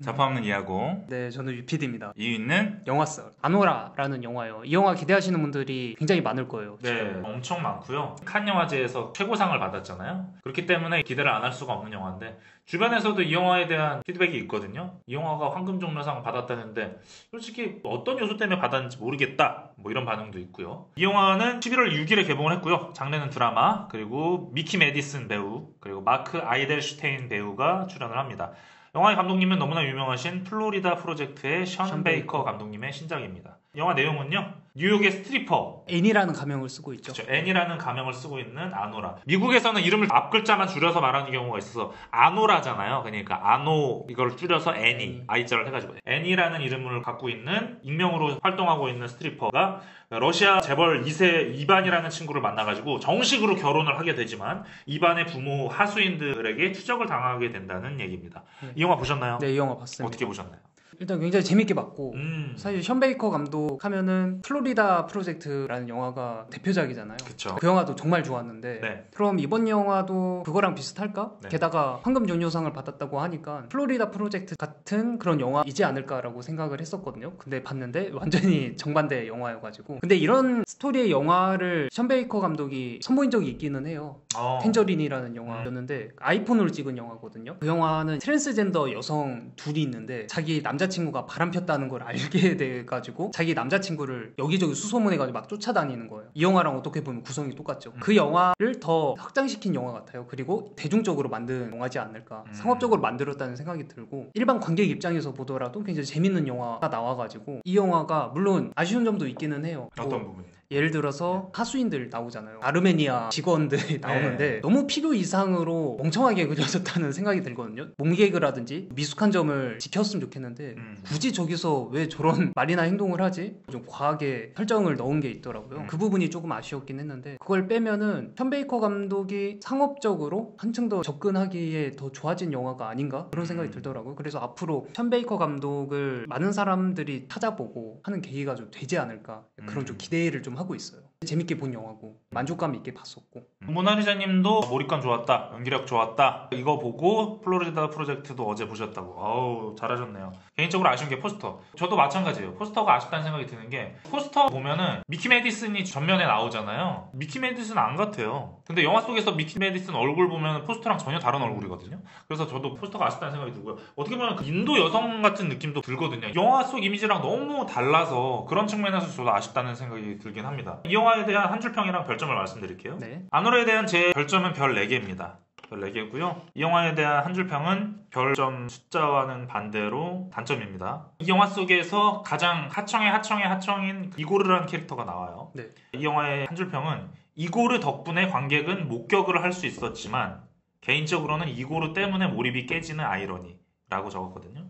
자파 없는 이야고. 네, 저는 유피디입니다. 이유는 영화썰 아노라라는 영화예요. 이 영화 기대하시는 분들이 굉장히 많을 거예요. 네, 엄청 많고요. 칸 영화제에서 최고상을 받았잖아요. 그렇기 때문에 기대를 안 할 수가 없는 영화인데 주변에서도 이 영화에 대한 피드백이 있거든요. 이 영화가 황금종려상 받았다는데 솔직히 어떤 요소 때문에 받았는지 모르겠다, 뭐 이런 반응도 있고요. 이 영화는 11월 6일에 개봉을 했고요. 장르는 드라마, 그리고 미키 메디슨 배우, 그리고 마크 아이델슈테인 배우가 출연을 합니다. 영화의 감독님은 너무나 유명하신 플로리다 프로젝트의 션 베이커 감독님의 신작입니다. 영화 내용은요, 뉴욕의 스트리퍼 애니라는 가명을 쓰고 있죠. 그렇죠. 애니라는 가명을 쓰고 있는 아노라. 미국에서는 이름을 앞글자만 줄여서 말하는 경우가 있어서 아노라잖아요. 그러니까 아노 이걸 줄여서 애니, 아이자를 해가지고 애니라는 이름을 갖고 있는, 익명으로 활동하고 있는 스트리퍼가 러시아 재벌 2세 이반이라는 친구를 만나가지고 정식으로 결혼을 하게 되지만 이반의 부모 하수인들에게 추적을 당하게 된다는 얘기입니다. 이 영화 보셨나요? 네, 이 영화 봤습니다. 어떻게 보셨나요? 일단 굉장히 재밌게 봤고 사실 션 베이커 감독 하면은 플로리다 프로젝트라는 영화가 대표작이잖아요. 그쵸. 그 영화도 정말 좋았는데 네. 그럼 이번 영화도 그거랑 비슷할까? 네. 게다가 황금종려상을 받았다고 하니까 플로리다 프로젝트 같은 그런 영화이지 않을까라고 생각을 했었거든요. 근데 봤는데 완전히 정반대 영화여가지고, 근데 이런 스토리의 영화를 션 베이커 감독이 선보인 적이 있기는 해요. 탱저린이라는 영화였는데 아이폰으로 찍은 영화거든요. 그 영화는 트랜스젠더 여성 둘이 있는데 자기 남자친구가 바람 폈다는 걸 알게 돼가지고 자기 남자친구를 여기저기 수소문해가지고 막 쫓아다니는 거예요. 이 영화랑 어떻게 보면 구성이 똑같죠. 그 영화를 더 확장시킨 영화 같아요. 그리고 대중적으로 만든 영화지 않을까, 상업적으로 만들었다는 생각이 들고, 일반 관객 입장에서 보더라도 굉장히 재밌는 영화가 나와가지고, 이 영화가 물론 아쉬운 점도 있기는 해요. 어떤 부분이? 예를 들어서 하수인들 나오잖아요. 아르메니아 직원들이 나오는데 너무 필요 이상으로 멍청하게 그려졌다는 생각이 들거든요. 몸개그라든지 미숙한 점을 지켰으면 좋겠는데 굳이 저기서 왜 저런 말이나 행동을 하지? 좀 과하게 설정을 넣은 게 있더라고요. 그 부분이 조금 아쉬웠긴 했는데, 그걸 빼면은 션 베이커 감독이 상업적으로 한층 더 접근하기에 더 좋아진 영화가 아닌가? 그런 생각이 들더라고요. 그래서 앞으로 션 베이커 감독을 많은 사람들이 찾아보고 하는 계기가 좀 되지 않을까, 그런 좀 기대를 좀 하고 있어요. 재밌게 본 영화고 만족감 있게 봤었고. 모나리자님도 몰입감 좋았다, 연기력 좋았다, 이거 보고 플로리다 프로젝트도 어제 보셨다고. 아우, 잘하셨네요. 개인적으로 아쉬운 게 포스터. 저도 마찬가지예요. 포스터가 아쉽다는 생각이 드는 게, 포스터 보면은 미키 메디슨이 전면에 나오잖아요. 미키 메디슨 안 같아요. 근데 영화 속에서 미키 메디슨 얼굴 보면 포스터랑 전혀 다른 얼굴이거든요. 그래서 저도 포스터가 아쉽다는 생각이 들고요. 어떻게 보면 인도 여성 같은 느낌도 들거든요. 영화 속 이미지랑 너무 달라서 그런 측면에서 저도 아쉽다는 생각이 들긴 합니다. 이 영화에 대한 한 줄 평이랑 별점을 말씀드릴게요. 네. 아노라에 대한 제 별점은 별 4개입니다. 별 4개고요. 이 영화에 대한 한 줄 평은 별점 숫자와는 반대로 단점입니다. 이 영화 속에서 가장 하청인 이고르라는 캐릭터가 나와요. 네. 이 영화의 한 줄 평은, 이고르 덕분에 관객은 목격을 할 수 있었지만 개인적으로는 이고르 때문에 몰입이 깨지는 아이러니 라고 적었거든요.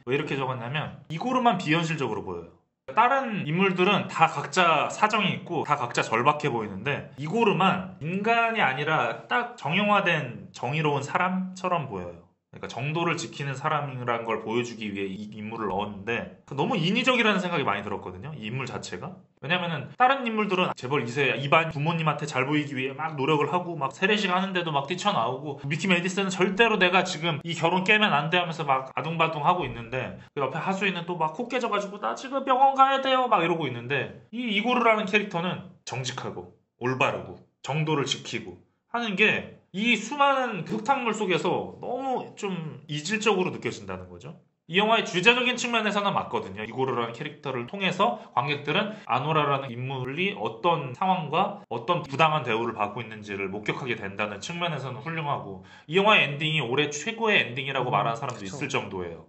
왜 이렇게 적었냐면, 이고르만 비현실적으로 보여요. 다른 인물들은 다 각자 사정이 있고 다 각자 절박해 보이는데 이고르만 인간이 아니라 딱 정형화된 정의로운 사람처럼 보여요. 그러니까 정도를 지키는 사람이라는 걸 보여주기 위해 이 인물을 넣었는데 너무 인위적이라는 생각이 많이 들었거든요. 이 인물 자체가. 왜냐면은 다른 인물들은 재벌 2세 이반 부모님한테 잘 보이기 위해 막 노력을 하고 막 세례식 하는데도 막 뛰쳐나오고, 미키 메디슨은 절대로 내가 지금 이 결혼 깨면 안 돼 하면서 막 아둥바둥 하고 있는데, 그 옆에 하수인은 또 막 코 깨져가지고 나 지금 병원 가야 돼요 막 이러고 있는데, 이 이고르라는 캐릭터는 정직하고 올바르고 정도를 지키고 하는 게 이 수많은 흙탕물 속에서 너무 좀 이질적으로 느껴진다는 거죠. 이 영화의 주제적인 측면에서는 맞거든요. 이고르라는 캐릭터를 통해서 관객들은 아노라라는 인물이 어떤 상황과 어떤 부당한 대우를 받고 있는지를 목격하게 된다는 측면에서는 훌륭하고, 이 영화의 엔딩이 올해 최고의 엔딩이라고 말하는 사람도 그쵸. 있을 정도예요.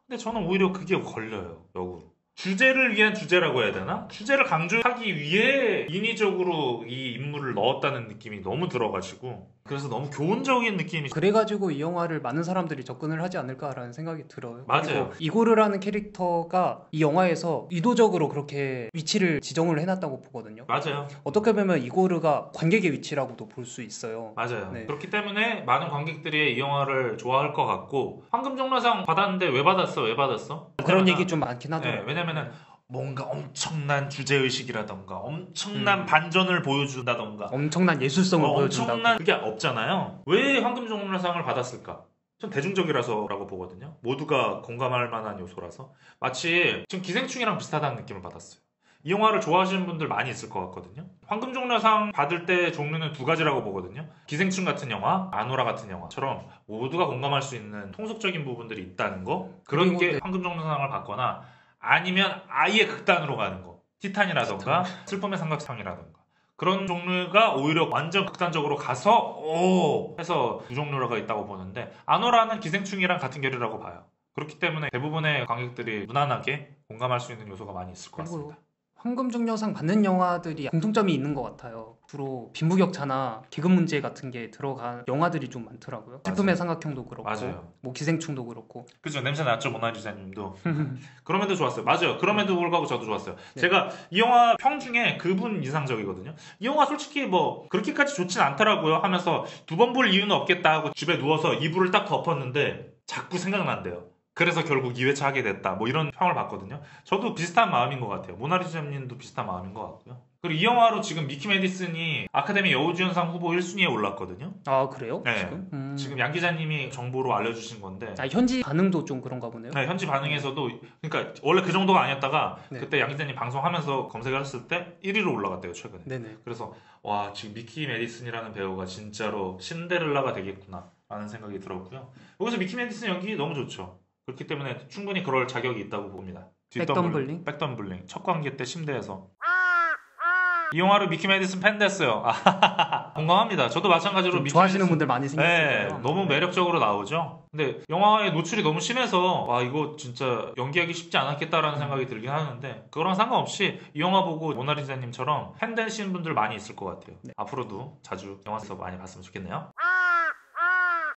근데 저는 오히려 그게 걸려요. 역으로. 주제를 위한 주제라고 해야 되나? 주제를 강조하기 위해 인위적으로 이 인물을 넣었다는 느낌이 너무 들어가지고, 그래서 너무 교훈적인 느낌이. 그래가지고 이 영화를 많은 사람들이 접근을 하지 않을까라는 생각이 들어요. 맞아요. 이고르라는 캐릭터가 이 영화에서 의도적으로 그렇게 위치를 지정을 해놨다고 보거든요. 맞아요. 어떻게 보면 이고르가 관객의 위치라고도 볼 수 있어요. 맞아요. 네. 그렇기 때문에 많은 관객들이 이 영화를 좋아할 것 같고, 황금종려상 받았는데 왜 받았어? 왜 받았어? 그런 얘기 좀 많긴 네, 하더라고요. 왜냐면은 뭔가 엄청난 주제의식이라던가 엄청난 반전을 보여준다던가 엄청난 예술성을 보여준다고. 엄청난 그게 없잖아요. 왜 황금종려상을 받았을까? 좀 대중적이라서라고 보거든요. 모두가 공감할 만한 요소라서 마치 지금 기생충이랑 비슷하다는 느낌을 받았어요. 이 영화를 좋아하시는 분들 많이 있을 것 같거든요. 황금종려상 받을 때 종류는 두 가지라고 보거든요. 기생충 같은 영화, 아노라 같은 영화처럼 모두가 공감할 수 있는 통속적인 부분들이 있다는 거, 그런 게 황금종려상을 받거나 아니면 아예 극단으로 가는 거, 티탄이라던가 슬픔의 삼각형이라던가 그런 종류가 오히려 완전 극단적으로 가서 오 해서 두 종류가 있다고 보는데, 아노라는 기생충이랑 같은 결이라고 봐요. 그렇기 때문에 대부분의 관객들이 무난하게 공감할 수 있는 요소가 많이 있을 것 같습니다. 황금종려상 받는 영화들이 공통점이 있는 것 같아요. 주로 빈부격차나 계급 문제 같은 게 들어간 영화들이 좀 많더라고요. 슬픔의 삼각형도 그렇고, 맞아요. 뭐 기생충도 그렇고. 그죠, 냄새 났죠, 모나리자님도. 그럼에도 좋았어요. 맞아요. 그럼에도 불구하고 저도 좋았어요. 네. 제가 이 영화 평 중에 그분 인상적이거든요. 이 영화 솔직히 뭐 그렇게까지 좋진 않더라고요 하면서 두 번 볼 이유는 없겠다 하고 집에 누워서 이불을 딱 덮었는데 자꾸 생각난대요. 그래서 결국 2회차 하게 됐다. 뭐 이런 평을 봤거든요. 저도 비슷한 마음인 것 같아요. 모나리자님도 비슷한 마음인 것 같고요. 그리고 이 영화로 지금 미키 메디슨이 아카데미 여우주연상 후보 1순위에 올랐거든요. 아 그래요? 네. 지금? 지금 양 기자님이 정보로 알려주신 건데, 아, 현지 반응도 좀 그런가 보네요. 네, 현지 반응에서도 그러니까 원래 그 정도가 아니었다가 네. 그때 양 기자님 방송하면서 검색을 했을 때 1위로 올라갔대요, 최근에. 네네. 그래서 와, 지금 미키 메디슨이라는 배우가 진짜로 신데렐라가 되겠구나 라는 생각이 들었고요. 여기서 미키 메디슨 연기 너무 좋죠. 그렇기 때문에 충분히 그럴 자격이 있다고 봅니다. 백덤블링? 백덤블링. 첫 관계 때 침대에서. 이 영화로 미키 메디슨 팬 됐어요. 공감합니다. 저도 마찬가지로 미키 좋아하시는 메디슨, 분들 많이 생겼을 네, 거예요. 너무 매력적으로 나오죠. 근데 영화의 노출이 너무 심해서 와, 이거 진짜 연기하기 쉽지 않았겠다라는 생각이 들긴 하는데, 그거랑 상관없이 이 영화 보고 모나리자님처럼 팬 되시는 분들 많이 있을 것 같아요. 네. 앞으로도 자주 영화에서 많이 봤으면 좋겠네요.